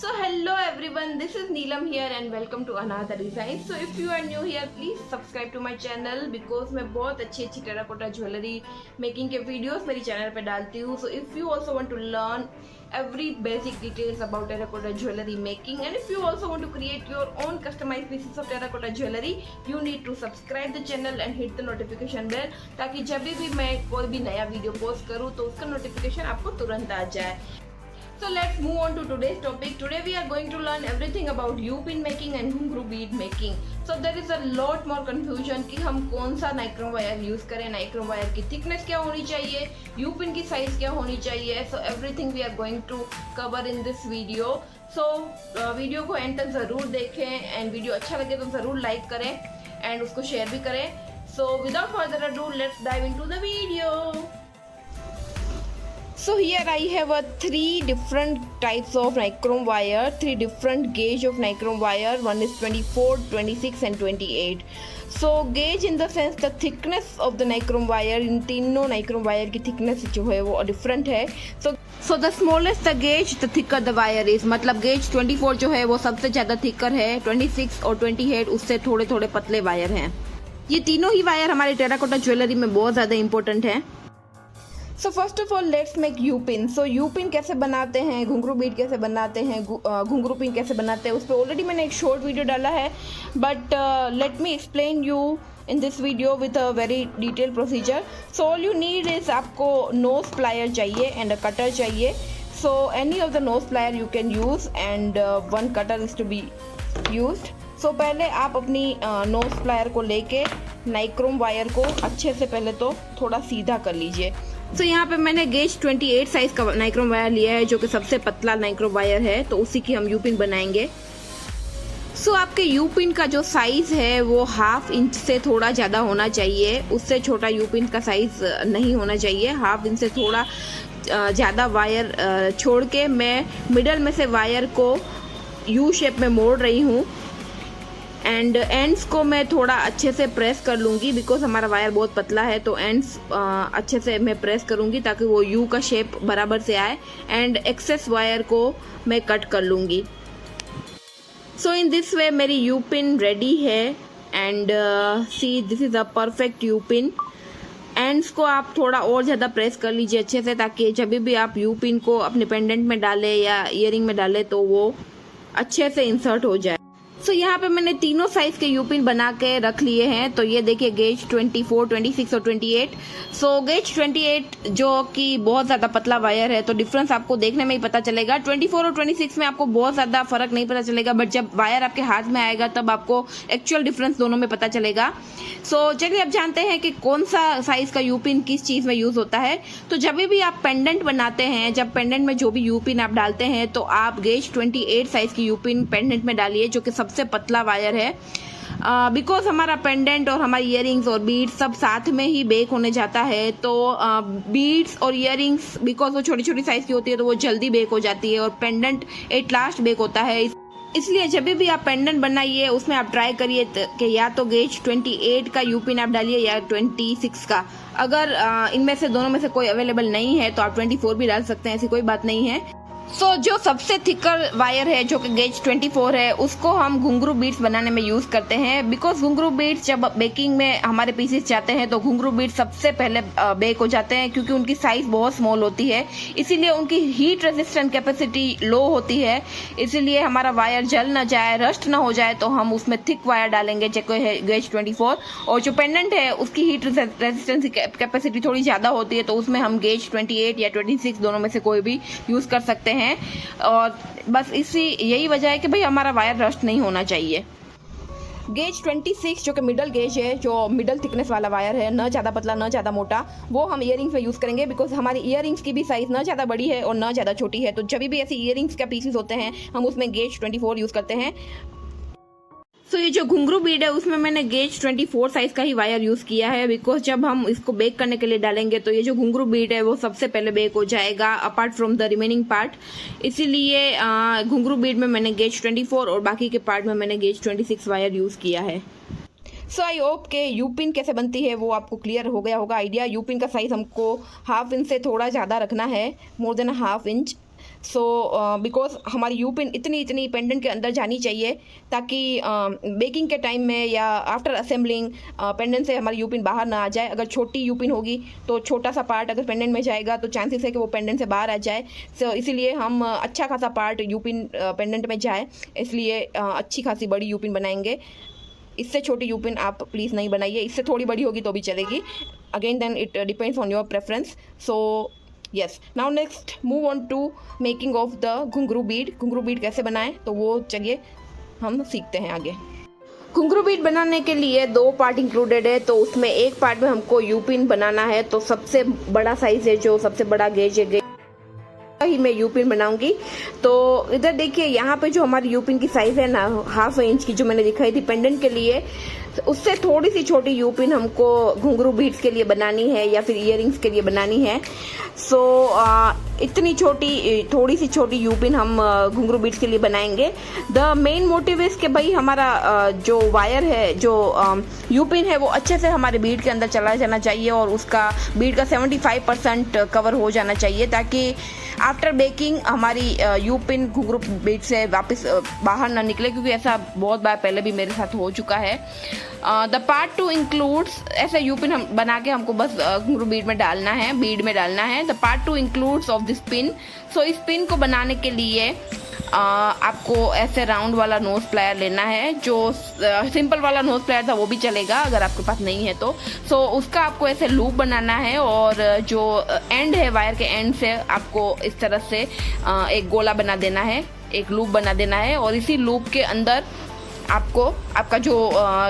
So hello everyone, this is Neelam here and welcome to another design. So if you are new here, please subscribe to my channel because मैं बहुत अच्छी terracotta jewellery making के videos मेरी channel पे डालती हूँ. So if you also want to learn every basic details about terracotta jewelry making and if you also want to create your own customized pieces of terracotta jewelry, you need to subscribe the channel and hit the notification bell ताकि जब भी मैं कोई भी नया video post करूँ तो उसका नोटिफिकेशन आपको तुरंत आ जाए. So let's move on to today's topic. Today we are going to learn everything about U-pin making and घुंघरू bead making. So there is a lot more confusion कि हम कौन सा नाइक्रोम वायर यूज करें, nichrome wire की thickness क्या होनी चाहिए, U-pin की साइज क्या होनी चाहिए. So everything we are going to cover in this video. So video को एंड तक ज़रूर देखें एंड वीडियो अच्छा लगे तो ज़रूर लाइक करें एंड उसको शेयर भी करें. So without further ado, let's dive into the video. So here I have three different types of nichrome wire, three different gauge of nichrome wire. One is 24, 26 and 28. So gauge in the sense the thickness of the nichrome wire, इन तीनों nichrome wire की thickness जो है वो different है. So the smallest the gauge, the thicker the wire is. मतलब gauge 24 जो है वो सबसे ज़्यादा thicker है, 26 और 28 उससे थोड़े थोड़े पतले वायर हैं. ये तीनों ही वायर हमारे टेराकोटा ज्वेलरी में बहुत ज़्यादा इंपॉर्टेंट हैं. So first of all let's make you pin. So you pin कैसे बनाते हैं, घुंघरू बीड कैसे बनाते हैं, घुंघरू पिन कैसे बनाते हैं, उस पर ऑलरेडी मैंने एक शॉर्ट वीडियो डाला है. But let me explain you in this video with a very detail procedure. So all you need is आपको नोज प्लायर चाहिए एंड अ कटर चाहिए. So any of the nose plier you can use and one cutter is to be used. So पहले आप अपनी knows plier को लेके nichrome wire को अच्छे से पहले तो थोड़ा सीधा कर लीजिए. तो यहाँ पे मैंने गेज 28 साइज का नाइक्रोम वायर लिया है जो कि सबसे पतला नाइक्रोम वायर है, तो उसी की हम यूपिन बनाएंगे. सो आपके यूपिन का जो साइज है वो ½ इंच से थोड़ा ज़्यादा होना चाहिए, उससे छोटा यूपिन का साइज नहीं होना चाहिए. ½ इंच से थोड़ा ज़्यादा वायर छोड़ के मैं मिडल में से वायर को यू शेप में मोड़ रही हूँ एंड एंड्स को मैं थोड़ा अच्छे से प्रेस कर लूँगी बिकॉज हमारा वायर बहुत पतला है. तो एंड्स अच्छे से मैं प्रेस करूँगी ताकि वो यू का शेप बराबर से आए एंड एक्सेस वायर को मैं कट कर लूँगी. सो इन दिस वे मेरी यू पिन रेडी है and see this is a perfect you pin. Ends को आप थोड़ा और ज़्यादा प्रेस कर लीजिए अच्छे से ताकि जब भी आप यू पिन को अपने पेंडेंट में डालें या ईयरिंग में डालें तो वो अच्छे से इंसर्ट हो जाए. सो यहाँ पे मैंने तीनों साइज के यूपिन बना के रख लिए हैं. तो ये देखिए गेज 24, 26 और 28. सो गेज 28 जो कि बहुत ज़्यादा पतला वायर है तो डिफरेंस आपको देखने में ही पता चलेगा. 24 और 26 में आपको बहुत ज़्यादा फर्क नहीं पता चलेगा बट जब वायर आपके हाथ में आएगा तब आपको एक्चुअल डिफरेंस दोनों में पता चलेगा. सो चलिए अब जानते हैं कि कौन सा साइज का यूपिन किस चीज़ में यूज़ होता है. तो जब भी आप पेंडेंट बनाते हैं, जब पेंडेंट में जो भी यूपिन आप डालते हैं तो आप गेज 28 साइज की यूपिन पेंडेंट में डालिए जो कि सबसे पतला वायर है. बिकॉज हमारा पेंडेंट और हमारी ईयरिंग्स और बीड्स सब साथ में ही बेक होने जाता है तो बीड्स और ईयरिंग्स बिकॉज वो छोटी छोटी साइज की होती है तो वो जल्दी बेक हो जाती है और पेंडेंट एट लास्ट बेक होता है. इसलिए जब भी आप पेंडेंट बनाइए उसमें आप ट्राई करिए कि या तो गेज 28 का यूपिन आप डालिए या 26 का. अगर इनमें से दोनों में से कोई अवेलेबल नहीं है तो आप 24 भी डाल सकते हैं, ऐसी कोई बात नहीं है. सो जो सबसे थिकर वायर है जो कि गेज 24 है उसको हम घुंघरू बीड्स बनाने में यूज़ करते हैं. बिकॉज घुंघरू बीड्स जब बेकिंग में हमारे पीसेस जाते हैं तो घुंघरू बीड्स सबसे पहले बेक हो जाते हैं क्योंकि उनकी साइज बहुत स्मॉल होती है, इसीलिए उनकी हीट रेजिस्टेंट कैपेसिटी लो होती है. इसीलिए हमारा वायर जल ना जाए, रस्ट ना हो जाए तो हम उसमें थिक वायर डालेंगे जो है गेज 24. और जो पेंडेंट है उसकी हीट रेजिस्टेंस कैपेसिटी थोड़ी ज़्यादा होती है तो उसमें हम गेज 28 या 26 दोनों में से कोई भी यूज़ कर सकते हैं. और बस यही वजह है कि भाई हमारा वायर रस्ट नहीं होना चाहिए. गेज 26 जो कि मिडल गेज है, जो मिडल थिकनेस वाला वायर है, न ज़्यादा पतला न ज़्यादा मोटा, वो हम ईयरिंग्स में यूज़ करेंगे बिकॉज हमारी ईयरिंग्स की भी साइज़ न ज़्यादा बड़ी है और न ज़्यादा छोटी है. तो जब भी ऐसे ईयरिंग्स का पीसेस होते हैं हम उसमें गेज 24 यूज़ करते हैं. सो ये जो घुंघरू बीड है उसमें मैंने गेज 24 साइज का ही वायर यूज़ किया है बिकॉज जब हम इसको बेक करने के लिए डालेंगे तो ये जो घुंघरू बीड है वो सबसे पहले बेक हो जाएगा apart from the remaining part. इसीलिए घुंघरू बीड में मैंने गेज 24 और बाकी के पार्ट में मैंने गेज 26 वायर यूज़ किया है. सो आई होप के यूपिन कैसे बनती है वो आपको क्लियर हो गया होगा आइडिया. यूपिन का साइज़ हमको ½ इंच से थोड़ा ज़्यादा रखना है, more than ½ inch. So because हमारी यू पिन इतनी पेंडेंट के अंदर जानी चाहिए ताकि बेकिंग के टाइम में या आफ्टर असेंबलिंग पेंडेंट से हमारी यू पिन बाहर ना आ जाए। अगर छोटी यू पिन होगी तो छोटा सा पार्ट अगर पेंडेंट में जाएगा तो चांसेस है कि वो पेंडेंट से बाहर आ जाए। सो इसीलिए हम अच्छा खासा पार्ट यू पिन पेंडेंट में जाए, इसलिए अच्छी खासी बड़ी यू पिन बनाएंगे। इससे छोटी यू पिन आप प्लीज़ नहीं बनाइए, इससे थोड़ी बड़ी होगी तो भी चलेगी। Again then it depends on your preference. So yes, now next move on to making of the ghungroo bead. घुंघरू बीड कैसे बनाएं तो वो चलिए हम सीखते हैं आगे। घुंघरू बीड बनाने के लिए 2 पार्ट इंक्लूडेड है, तो उसमें एक पार्ट में हमको यू पिन बनाना है। तो सबसे बड़ा साइज है, जो सबसे बड़ा गेज है, ही मैं यू पिन बनाऊंगी। तो इधर देखिए, यहाँ पे जो हमारी यू पिन की साइज है ना 1/2 इंच की, जो मैंने दिखाई थी पेंडेंट के लिए, तो उससे थोड़ी सी छोटी यू पिन हमको घुंघरू बीड्स के लिए बनानी है या फिर इयररिंग्स के लिए बनानी है। सो इतनी छोटी, थोड़ी सी छोटी यू पिन हम घुंघरू बीड्स के लिए बनाएंगे। द मेन मोटिव इज कि भाई हमारा जो वायर है, जो यू पिन है, वो अच्छे से हमारे बीड के अंदर चला जाना चाहिए और उसका बीड का 75% कवर हो जाना चाहिए, ताकि आफ्टर बेकिंग हमारी यू पिन घुंघरू बीड से वापस बाहर ना निकले, क्योंकि ऐसा बहुत बार पहले भी मेरे साथ हो चुका है। द पार्ट 2 इंक्लूड्स, ऐसे यू पिन हम बना के हमको बस घुंघरू बीड में डालना है, बीड में डालना है। The part 2 includes of this pin. So इस पिन को बनाने के लिए आपको ऐसे राउंड वाला नोज प्लायर लेना है। जो सिंपल वाला नोज प्लायर था वो भी चलेगा अगर आपके पास नहीं है तो। सो उसका आपको ऐसे लूप बनाना है और जो एंड है वायर के एंड से आपको इस तरह से एक गोला बना देना है, एक लूप बना देना है। और इसी लूप के अंदर आपको आपका जो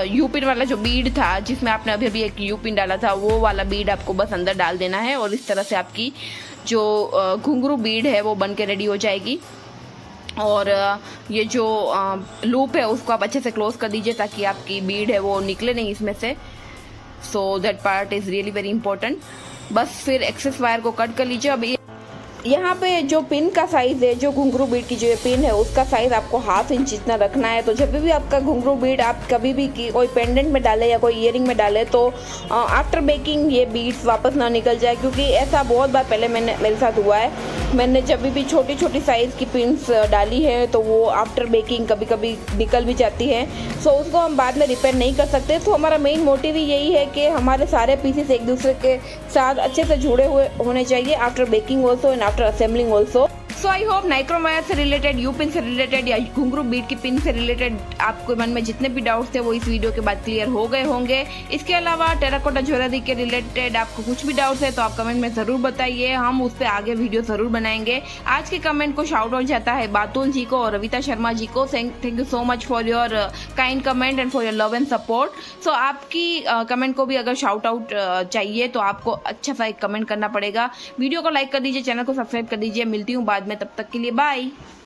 यू पिन वाला जो बीड था, जिसमें आपने अभी अभी एक यू पिन डाला था, वो वाला बीड आपको बस अंदर डाल देना है और इस तरह से आपकी जो घुंघरू बीड है वो बन के रेडी हो जाएगी। और ये जो लूप है उसको आप अच्छे से क्लोज कर दीजिए ताकि आपकी बीड है वो निकले नहीं इसमें से। So that part is really very important. बस फिर एक्सेस वायर को कट कर लीजिए। अब यहाँ पे जो पिन का साइज़ है, जो घुंघरू बीड की जो ये पिन है उसका साइज़ आपको 1/2 इंच जितना रखना है। तो जब भी आपका घुंघरू बीड आप कभी भी कोई पेंडेंट में डाले या कोई ईयरिंग में डाले तो आफ्टर बेकिंग ये बीड्स वापस ना निकल जाए, क्योंकि ऐसा बहुत बार पहले मेरे साथ हुआ है। मैंने जब भी छोटी छोटी साइज़ की पिन्स डाली है तो वो आफ्टर बेकिंग कभी कभी निकल भी जाती है। सो उसको हम बाद में रिपेयर नहीं कर सकते। तो हमारा मेन मोटिव ही यही है कि हमारे सारे पीसेस एक दूसरे के साथ अच्छे से जुड़े हुए होने चाहिए after baking also and after assembling also. So I hope nichrome wire से रिलेटेड, यू पिन से रिलेटेड या घुंघरू बीड की पिन से रिलेटेड आपके मन में जितने भी डाउट्स थे वो इस वीडियो के बाद क्लियर हो गए होंगे। इसके अलावा टेराकोटा ज्वेलरी के रिलेटेड आपको कुछ भी डाउट्स है तो आप कमेंट में ज़रूर बताइए, हम उस पर आगे वीडियो ज़रूर बनाएंगे। आज के कमेंट को शाउट आउट जाता है बातुल जी को और रविता शर्मा जी को। Thank you so much for your kind comment and for your love and support. So आपकी कमेंट को भी अगर शाउट आउट चाहिए तो आपको अच्छा सा एक कमेंट करना पड़ेगा। वीडियो को लाइक कर दीजिए, चैनल को सब्सक्राइब कर दीजिए। मिलती हूँ बाद में, तब तक के लिए बाय।